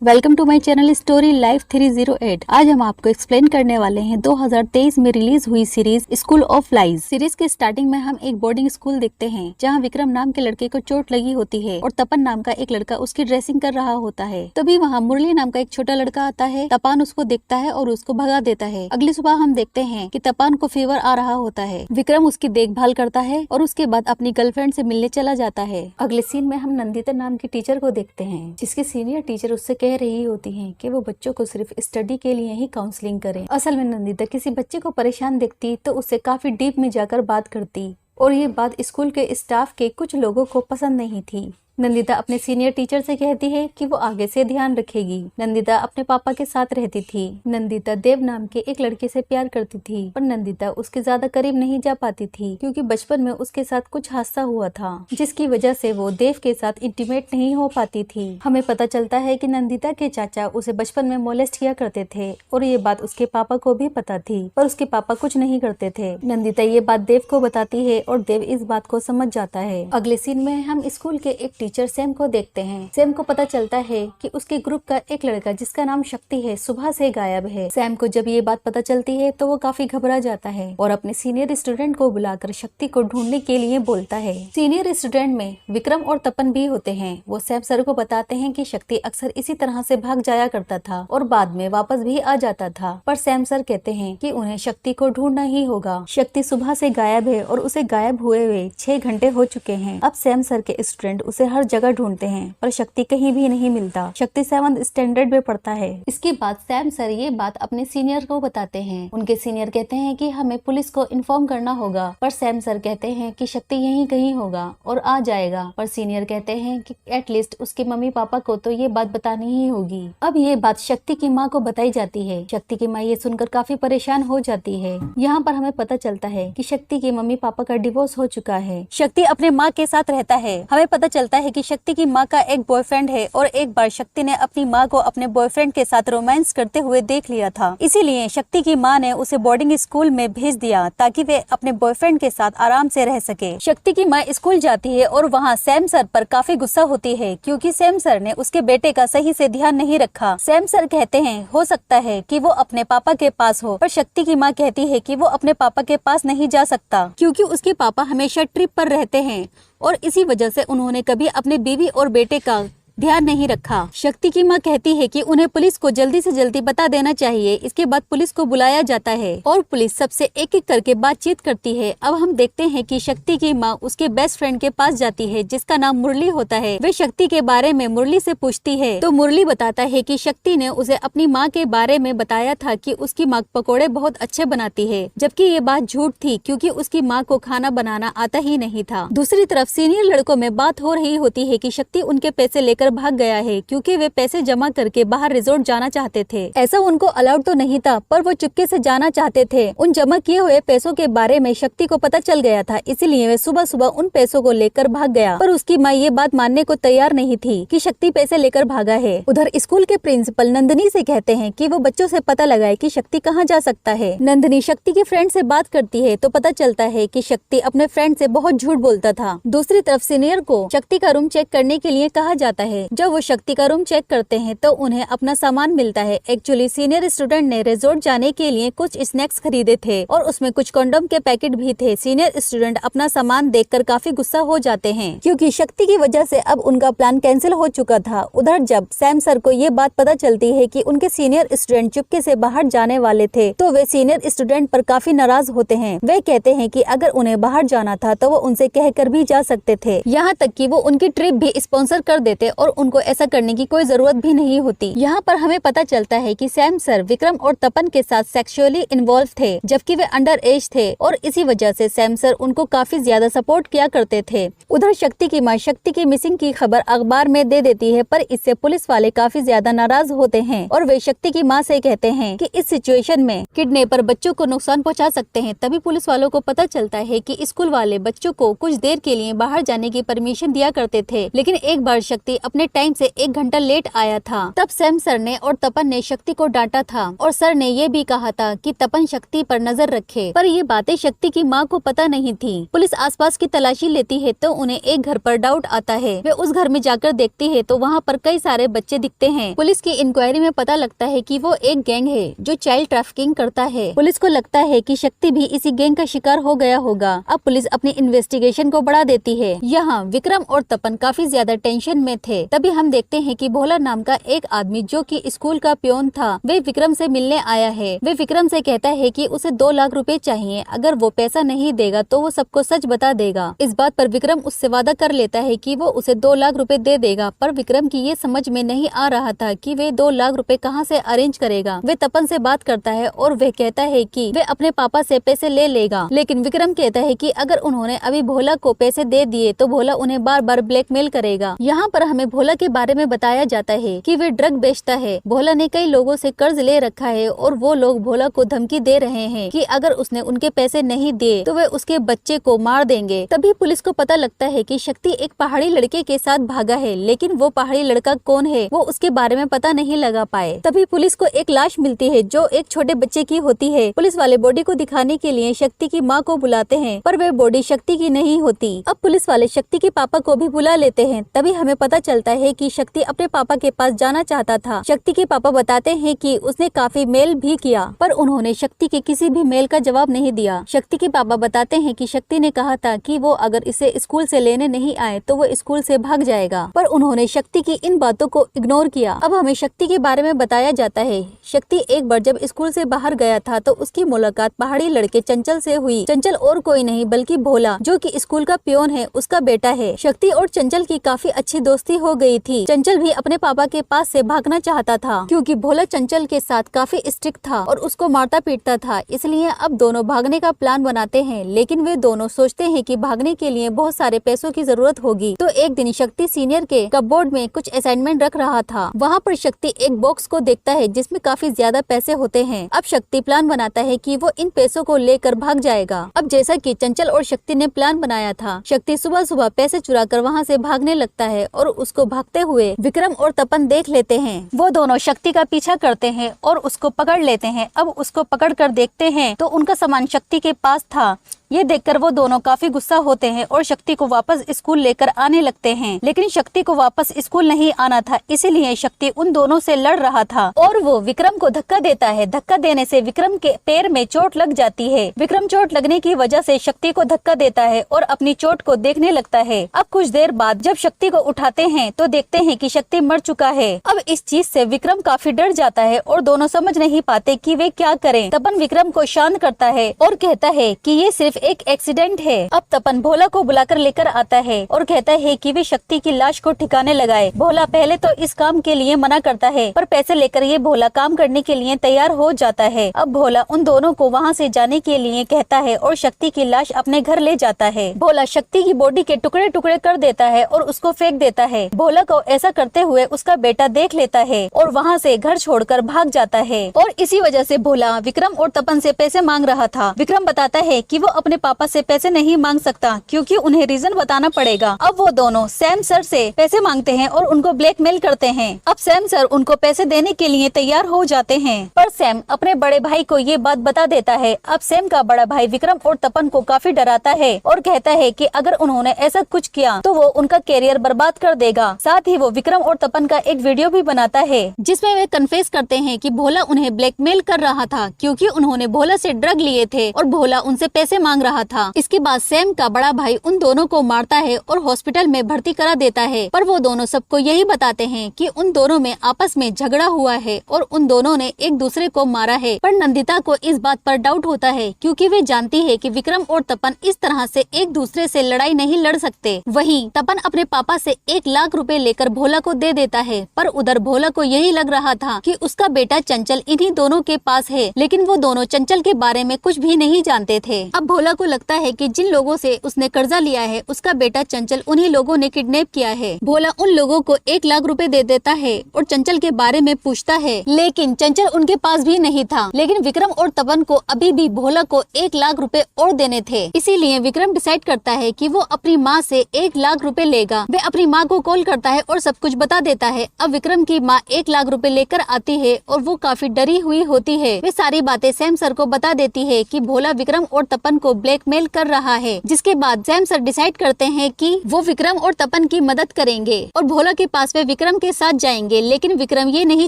Welcome to my channel story life 308। आज हम आपको एक्सप्लेन करने वाले हैं 2023 में रिलीज हुई series school of lies. Series के स्टार्टिंग में हम एक बोर्डिंग स्कूल देखते हैं जहां विक्रम नाम के लड़के को चोट लगी होती है और तपन नाम का एक लड़का उसकी ड्रेसिंग कर रहा होता है। तभी वहां मुरली नाम का एक छोटा लड़का आता है। तपन उसको देखता है और उसको भगा देता है। अगली सुबह हम देखते हैं कि तपन को फीवर आ रहा होता है। विक्रम उसकी देखभाल करता है और उसके बाद अपनी गर्लफ्रेंड से मिलने चला जाता है। अगले सीन में हम नंदिता नाम की टीचर को देखते हैं जिसकी सीनियर टीचर उससे कह रही होती हैं कि वो बच्चों को सिर्फ स्टडी के लिए ही काउंसलिंग करें। असल में नंदिता किसी बच्चे को परेशान दिखती तो उससे काफी डीप में जाकर बात करती और ये बात स्कूल के स्टाफ के कुछ लोगों को पसंद नहीं थी। नंदिता अपने सीनियर टीचर से कहती है कि वो आगे से ध्यान रखेगी। नंदिता अपने पापा के साथ रहती थी। नंदिता देव नाम के एक लड़के से प्यार करती थी पर नंदिता उसके ज्यादा करीब नहीं जा पाती थी क्योंकि बचपन में उसके साथ कुछ हादसा हुआ था जिसकी वजह से वो देव के साथ इंटीमेट नहीं हो पाती थी। हमें पता चलता है कि नंदिता के चाचा उसे बचपन में मोलेस्ट किया करते थे और ये बात उसके पापा को भी पता थी पर उसके पापा कुछ नहीं करते थे। नंदिता ये बात देव को बताती है और देव इस बात को समझ जाता है। अगले सीन में हम स्कूल के एक टीचर सैम को देखते हैं। सैम को पता चलता है कि उसके ग्रुप का एक लड़का जिसका नाम शक्ति है सुबह से गायब है। सैम को जब ये बात पता चलती है तो वो काफी घबरा जाता है और अपने सीनियर स्टूडेंट को बुलाकर शक्ति को ढूंढने के लिए बोलता है। सीनियर स्टूडेंट में विक्रम और तपन भी होते हैं। वो सैम सर को बताते हैं कि शक्ति अक्सर इसी तरह से भाग जाया करता था और बाद में वापस भी आ जाता था पर सैम सर कहते हैं कि उन्हें शक्ति को ढूंढना ही होगा। शक्ति सुबह से गायब है और उसे गायब हुए 6 घंटे हो चुके हैं। अब सैम सर के स्टूडेंट उसे हर जगह ढूंढते हैं पर शक्ति कहीं भी नहीं मिलता। शक्ति 7th स्टैंडर्ड में पढ़ता है। इसके बाद सैम सर ये बात अपने सीनियर को बताते हैं। उनके सीनियर कहते हैं कि हमें पुलिस को इन्फॉर्म करना होगा पर सैम सर कहते हैं कि शक्ति यहीं कहीं होगा और आ जाएगा पर सीनियर कहते हैं कि एटलीस्ट उसके मम्मी पापा को तो ये बात बतानी ही होगी। अब ये बात शक्ति की माँ को बताई जाती है। शक्ति की माँ ये सुनकर काफी परेशान हो जाती है। यहाँ पर हमें पता चलता है कि शक्ति के मम्मी पापा का डिवोर्स हो चुका है। शक्ति अपने माँ के साथ रहता है। हमें पता चलता है कि शक्ति की माँ का एक बॉयफ्रेंड है और एक बार शक्ति ने अपनी माँ को अपने बॉयफ्रेंड के साथ रोमांस करते हुए देख लिया था। इसीलिए शक्ति की माँ ने उसे बोर्डिंग स्कूल में भेज दिया ताकि वे अपने बॉयफ्रेंड के साथ आराम से रह सके। शक्ति की माँ स्कूल जाती है और वहाँ सैम सर पर काफी गुस्सा होती है क्योंकि सैम सर ने उसके बेटे का सही से ध्यान नहीं रखा। सैम सर कहते हैं हो सकता है कि वो अपने पापा के पास हो पर शक्ति की माँ कहती है कि वो अपने पापा के पास नहीं जा सकता क्योंकि उसके पापा हमेशा ट्रिप पर रहते हैं और इसी वजह से उन्होंने कभी अपने बीवी और बेटे का ध्यान नहीं रखा। शक्ति की माँ कहती है कि उन्हें पुलिस को जल्दी से जल्दी बता देना चाहिए। इसके बाद पुलिस को बुलाया जाता है और पुलिस सबसे एक एक करके बातचीत करती है। अब हम देखते हैं कि शक्ति की माँ उसके बेस्ट फ्रेंड के पास जाती है जिसका नाम मुरली होता है। वे शक्ति के बारे में मुरली से पूछती है तो मुरली बताता है कि शक्ति ने उसे अपनी माँ के बारे में बताया था कि उसकी माँ पकोड़े बहुत अच्छे बनाती है जबकि ये बात झूठ थी क्योंकि उसकी माँ को खाना बनाना आता ही नहीं था। दूसरी तरफ सीनियर लड़कों में बात हो रही होती है कि शक्ति उनके पैसे लेकर भाग गया है क्योंकि वे पैसे जमा करके बाहर रिजॉर्ट जाना चाहते थे। ऐसा उनको अलाउड तो नहीं था पर वो चुपके से जाना चाहते थे। उन जमा किए हुए पैसों के बारे में शक्ति को पता चल गया था इसीलिए वे सुबह सुबह उन पैसों को लेकर भाग गया पर उसकी माँ ये बात मानने को तैयार नहीं थी कि शक्ति पैसे लेकर भागा है। उधर स्कूल के प्रिंसिपल नंदिनी से कहते हैं कि वो बच्चों से पता लगाए कि शक्ति कहाँ जा सकता है। नंदिनी शक्ति के फ्रेंड से बात करती है तो पता चलता है कि शक्ति अपने फ्रेंड से बहुत झूठ बोलता था। दूसरी तरफ सीनियर को शक्ति का रूम चेक करने के लिए कहा जाता है। जब वो शक्ति का रूम चेक करते हैं तो उन्हें अपना सामान मिलता है। एक्चुअली सीनियर स्टूडेंट ने रिजॉर्ट जाने के लिए कुछ स्नैक्स खरीदे थे और उसमें कुछ कंडोम के पैकेट भी थे। सीनियर स्टूडेंट अपना सामान देखकर काफी गुस्सा हो जाते हैं क्योंकि शक्ति की वजह से अब उनका प्लान कैंसिल हो चुका था। उधर जब सैम सर को ये बात पता चलती है कि उनके सीनियर स्टूडेंट चुपके से बाहर जाने वाले थे तो वे सीनियर स्टूडेंट पर काफी नाराज होते हैं। वे कहते हैं कि अगर उन्हें बाहर जाना था तो वो उनसे कहकर भी जा सकते थे। यहाँ तक कि वो उनकी ट्रिप भी स्पॉन्सर कर देते और उनको ऐसा करने की कोई जरूरत भी नहीं होती। यहाँ पर हमें पता चलता है कि सैम सर विक्रम और तपन के साथ सेक्सुअली इन्वॉल्व थे जबकि वे अंडर एज थे और इसी वजह से सैम सर उनको काफी ज्यादा सपोर्ट किया करते थे। उधर शक्ति की माँ शक्ति की मिसिंग की खबर अखबार में दे देती है पर इससे पुलिस वाले काफी ज्यादा नाराज होते हैं और वे शक्ति की माँ से कहते हैं कि इस सिचुएशन में किडनैपर बच्चों को नुकसान पहुँचा सकते हैं। तभी पुलिस वालों को पता चलता है कि स्कूल वाले बच्चों को कुछ देर के लिए बाहर जाने की परमिशन दिया करते थे लेकिन एक बार शक्ति अपनी अपने टाइम से 1 घंटा लेट आया था। तब सैम सर ने और तपन ने शक्ति को डांटा था और सर ने ये भी कहा था कि तपन शक्ति पर नजर रखे, पर ये बातें शक्ति की माँ को पता नहीं थी। पुलिस आसपास की तलाशी लेती है तो उन्हें एक घर पर डाउट आता है। वे उस घर में जाकर देखती है तो वहाँ पर कई सारे बच्चे दिखते हैं। पुलिस की इंक्वायरी में पता लगता है कि वो एक गैंग है जो चाइल्ड ट्रैफिकिंग करता है। पुलिस को लगता है कि शक्ति भी इसी गैंग का शिकार हो गया होगा। अब पुलिस अपनी इन्वेस्टिगेशन को बढ़ा देती है। यहाँ विक्रम और तपन काफी ज्यादा टेंशन में थे। तभी हम देखते हैं कि भोला नाम का एक आदमी जो कि स्कूल का पियोन था, वे विक्रम से मिलने आया है। वे विक्रम से कहता है कि उसे 2 लाख रुपए चाहिए। अगर वो पैसा नहीं देगा तो वो सबको सच बता देगा। इस बात पर विक्रम उससे वादा कर लेता है कि वो उसे 2 लाख रुपए दे देगा, पर विक्रम की ये समझ में नहीं आ रहा था कि वे 2 लाख रुपए कहाँ से अरेंज करेगा। वे तपन से बात करता है और वह कहता है कि वे अपने पापा से पैसे ले लेगा, लेकिन विक्रम कहता है कि अगर उन्होंने अभी भोला को पैसे दे दिए तो भोला उन्हें बार बार ब्लैकमेल करेगा। यहाँ पर हमें भोला के बारे में बताया जाता है कि वे ड्रग बेचता है। भोला ने कई लोगों से कर्ज ले रखा है और वो लोग भोला को धमकी दे रहे हैं कि अगर उसने उनके पैसे नहीं दिए तो वे उसके बच्चे को मार देंगे। तभी पुलिस को पता लगता है कि शक्ति एक पहाड़ी लड़के के साथ भागा है, लेकिन वो पहाड़ी लड़का कौन है वो उसके बारे में पता नहीं लगा पाए। तभी पुलिस को एक लाश मिलती है जो एक छोटे बच्चे की होती है। पुलिस वाले बॉडी को दिखाने के लिए शक्ति की माँ को बुलाते हैं, पर वे बॉडी शक्ति की नहीं होती। अब पुलिस वाले शक्ति के पापा को भी बुला लेते हैं। तभी हमें पता चलता है कि शक्ति अपने पापा के पास जाना चाहता था। शक्ति के पापा बताते हैं कि उसने काफी मेल भी किया, पर उन्होंने शक्ति के किसी भी मेल का जवाब नहीं दिया। शक्ति के पापा बताते हैं कि शक्ति ने कहा था कि वो अगर इसे स्कूल से लेने नहीं आए तो वो स्कूल से भाग जाएगा, पर उन्होंने शक्ति की इन बातों को इग्नोर किया। अब हमें शक्ति के बारे में बताया जाता है। शक्ति एक बार जब स्कूल से बाहर गया था तो उसकी मुलाकात पहाड़ी लड़के चंचल से हुई। चंचल और कोई नहीं बल्कि भोला जो कि स्कूल का पियोन है, उसका बेटा है। शक्ति और चंचल की काफी अच्छी दोस्ती हो गई थी। चंचल भी अपने पापा के पास से भागना चाहता था क्योंकि भोला चंचल के साथ काफी स्ट्रिक्ट था और उसको मारता पीटता था। इसलिए अब दोनों भागने का प्लान बनाते हैं, लेकिन वे दोनों सोचते हैं कि भागने के लिए बहुत सारे पैसों की जरूरत होगी। तो एक दिन शक्ति सीनियर के कपबोर्ड में कुछ असाइनमेंट रख रहा था। वहाँ पर शक्ति एक बॉक्स को देखता है जिसमें काफी ज्यादा पैसे होते हैं। अब शक्ति प्लान बनाता है कि वो इन पैसों को लेकर भाग जाएगा। अब जैसा कि चंचल और शक्ति ने प्लान बनाया था, शक्ति सुबह सुबह पैसे चुराकर वहाँ से भागने लगता है और उसको भागते हुए विक्रम और तपन देख लेते हैं। वो दोनों शक्ति का पीछा करते हैं और उसको पकड़ लेते हैं। अब उसको पकड़ कर देखते हैं तो उनका सामान शक्ति के पास था। ये देखकर वो दोनों काफी गुस्सा होते हैं और शक्ति को वापस स्कूल लेकर आने लगते हैं, लेकिन शक्ति को वापस स्कूल नहीं आना था, इसीलिए शक्ति उन दोनों से लड़ रहा था और वो विक्रम को धक्का देता है। धक्का देने से विक्रम के पैर में चोट लग जाती है। विक्रम चोट लगने की वजह से शक्ति को धक्का देता है और अपनी चोट को देखने लगता है। अब कुछ देर बाद जब शक्ति को उठाते हैं तो देखते हैं कि शक्ति मर चुका है। अब इस चीज से विक्रम काफी डर जाता है और दोनों समझ नहीं पाते कि वे क्या करें। तपन विक्रम को शांत करता है और कहता है कि ये सिर्फ एक एक्सीडेंट है। अब तपन भोला को बुलाकर लेकर आता है और कहता है कि वे शक्ति की लाश को ठिकाने लगाए। भोला पहले तो इस काम के लिए मना करता है, पर पैसे लेकर ये भोला काम करने के लिए तैयार हो जाता है। अब भोला उन दोनों को वहाँ से जाने के लिए कहता है और शक्ति की लाश अपने घर ले जाता है। भोला शक्ति की बॉडी के टुकड़े टुकड़े कर देता है और उसको फेंक देता है। भोला को ऐसा करते हुए उसका बेटा देख लेता है और वहाँ से घर छोड़कर भाग जाता है और इसी वजह से भोला विक्रम और तपन से पैसे मांग रहा था। विक्रम बताता है कि वो अपने पापा से पैसे नहीं मांग सकता क्योंकि उन्हें रीजन बताना पड़ेगा। अब वो दोनों सैम सर से पैसे मांगते हैं और उनको ब्लैकमेल करते हैं। अब सैम सर उनको पैसे देने के लिए तैयार हो जाते हैं, पर सैम अपने बड़े भाई को ये बात बता देता है। अब सैम का बड़ा भाई विक्रम और तपन को काफी डराता है और कहता है कि अगर उन्होंने ऐसा कुछ किया तो वो उनका कैरियर बर्बाद कर देगा। साथ ही वो विक्रम और तपन का एक वीडियो भी बनाता है जिसमें वे कन्फेस करते हैं कि भोला उन्हें ब्लैकमेल कर रहा था क्योंकि उन्होंने भोला से ड्रग लिए थे और भोला उनसे पैसे मांग रहा था। इसके बाद सैम का बड़ा भाई उन दोनों को मारता है और हॉस्पिटल में भर्ती करा देता है, पर वो दोनों सबको यही बताते हैं कि उन दोनों में आपस में झगड़ा हुआ है और उन दोनों ने एक दूसरे को मारा है। पर नंदिता को इस बात पर डाउट होता है क्योंकि वे जानती है कि विक्रम और तपन इस तरह से एक दूसरे से लड़ाई नहीं लड़ सकते। वहीं तपन अपने पापा से 1 लाख रुपए लेकर भोला को दे देता है, पर उधर भोला को यही लग रहा था कि उसका बेटा चंचल इन्हीं दोनों के पास है, लेकिन वो दोनों चंचल के बारे में कुछ भी नहीं जानते थे। अब भोला भोला को लगता है कि जिन लोगों से उसने कर्जा लिया है उसका बेटा चंचल उन्हीं लोगों ने किडनैप किया है। भोला उन लोगों को 1 लाख रुपए दे देता है और चंचल के बारे में पूछता है, लेकिन चंचल उनके पास भी नहीं था। लेकिन विक्रम और तपन को अभी भी भोला को 1 लाख रुपए और देने थे। इसीलिए विक्रम डिसाइड करता है कि वो अपनी माँ से 1 लाख रुपए लेगा। वे अपनी माँ को कॉल करता है और सब कुछ बता देता है। अब विक्रम की माँ 1 लाख रुपए लेकर आती है और वो काफी डरी हुई होती है। वे सारी बातें सैम सर को बता देती है कि भोला विक्रम और तपन को ब्लैकमेल कर रहा है। जिसके बाद सैम सर डिसाइड करते हैं कि वो विक्रम और तपन की मदद करेंगे और भोला के पास वे विक्रम के साथ जाएंगे। लेकिन विक्रम ये नहीं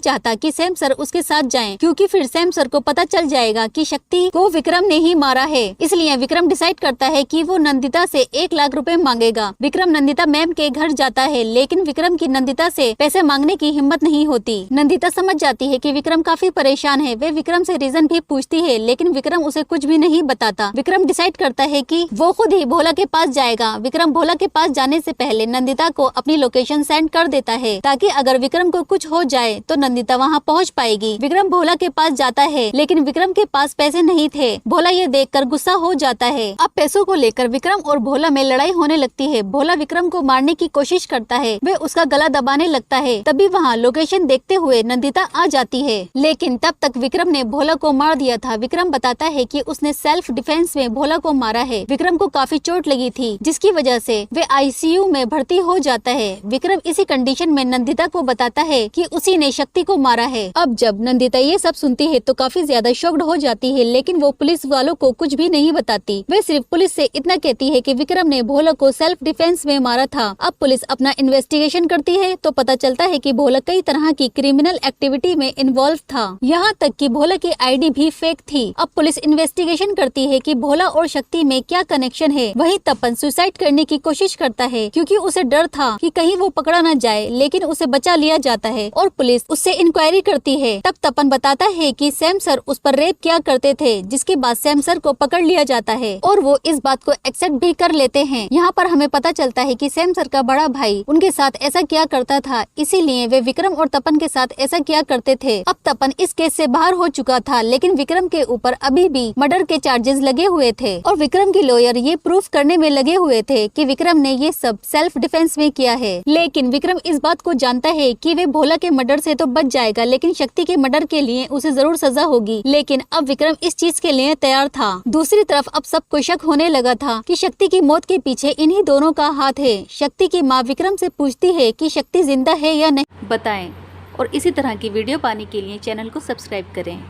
चाहता कि सैम सर उसके साथ जाएं, क्योंकि फिर सैम सर को पता चल जाएगा कि शक्ति को विक्रम ने ही मारा है। इसलिए विक्रम डिसाइड करता है कि वो नंदिता से 1 लाख रुपए मांगेगा। विक्रम नंदिता मैम के घर जाता है, लेकिन विक्रम की नंदिता से पैसे मांगने की हिम्मत नहीं होती। नंदिता समझ जाती है कि विक्रम काफी परेशान है। वे विक्रम से रीजन भी पूछती है, लेकिन विक्रम उसे कुछ भी नहीं बताता। विक्रम डिसाइड करता है कि वो खुद ही भोला के पास जाएगा। विक्रम भोला के पास जाने से पहले नंदिता को अपनी लोकेशन सेंड कर देता है, ताकि अगर विक्रम को कुछ हो जाए तो नंदिता वहाँ पहुँच पाएगी। विक्रम भोला के पास जाता है, लेकिन विक्रम के पास पैसे नहीं थे। भोला ये देखकर गुस्सा हो जाता है। अब पैसों को लेकर विक्रम और भोला में लड़ाई होने लगती है। भोला विक्रम को मारने की कोशिश करता है, वे उसका गला दबाने लगता है। तभी वहाँ लोकेशन देखते हुए नंदिता आ जाती है, लेकिन तब तक विक्रम ने भोला को मार दिया था। विक्रम बताता है कि उसने सेल्फ डिफेंस में भोला को मारा है। विक्रम को काफी चोट लगी थी, जिसकी वजह से वे आईसीयू में भर्ती हो जाता है। विक्रम इसी कंडीशन में नंदिता को बताता है कि उसी ने शक्ति को मारा है। अब जब नंदिता ये सब सुनती है तो काफी ज्यादा शॉक्ड हो जाती है, लेकिन वो पुलिस वालों को कुछ भी नहीं बताती। वे सिर्फ पुलिस से इतना कहती है कि विक्रम ने भोला को सेल्फ डिफेंस में मारा था। अब पुलिस अपना इन्वेस्टिगेशन करती है तो पता चलता है कि भोला कई तरह की क्रिमिनल एक्टिविटी में इन्वॉल्व था, यहाँ तक कि भोला की आईडी भी फेक थी। अब पुलिस इन्वेस्टिगेशन करती है कि भोला और शक्ति में क्या कनेक्शन है। वहीं तपन सुसाइड करने की कोशिश करता है, क्योंकि उसे डर था कि कहीं वो पकड़ा न जाए, लेकिन उसे बचा लिया जाता है और पुलिस उससे इंक्वायरी करती है। तब तपन बताता है कि सैम सर उस पर रेप किया करते थे, जिसके बाद सैम सर को पकड़ लिया जाता है और वो इस बात को एक्सेप्ट भी कर लेते हैं। यहाँ पर हमें पता चलता है कि सैम सर का बड़ा भाई उनके साथ ऐसा किया करता था, इसीलिए वे विक्रम और तपन के साथ ऐसा किया करते थे। अब तपन इस केस से बाहर हो चुका था, लेकिन विक्रम के ऊपर अभी भी मर्डर के चार्जेस लगे हुए थे और विक्रम की लॉयर ये प्रूफ करने में लगे हुए थे कि विक्रम ने ये सब सेल्फ डिफेंस में किया है। लेकिन विक्रम इस बात को जानता है कि वे भोला के मर्डर से तो बच जाएगा, लेकिन शक्ति के मर्डर के लिए उसे जरूर सजा होगी। लेकिन अब विक्रम इस चीज के लिए तैयार था। दूसरी तरफ अब सबको शक होने लगा था कि शक्ति की मौत के पीछे इन्हीं दोनों का हाथ है। शक्ति की माँ विक्रम से पूछती है कि शक्ति जिंदा है या नहीं, बताएं। और इसी तरह की वीडियो पाने के लिए चैनल को सब्सक्राइब करें।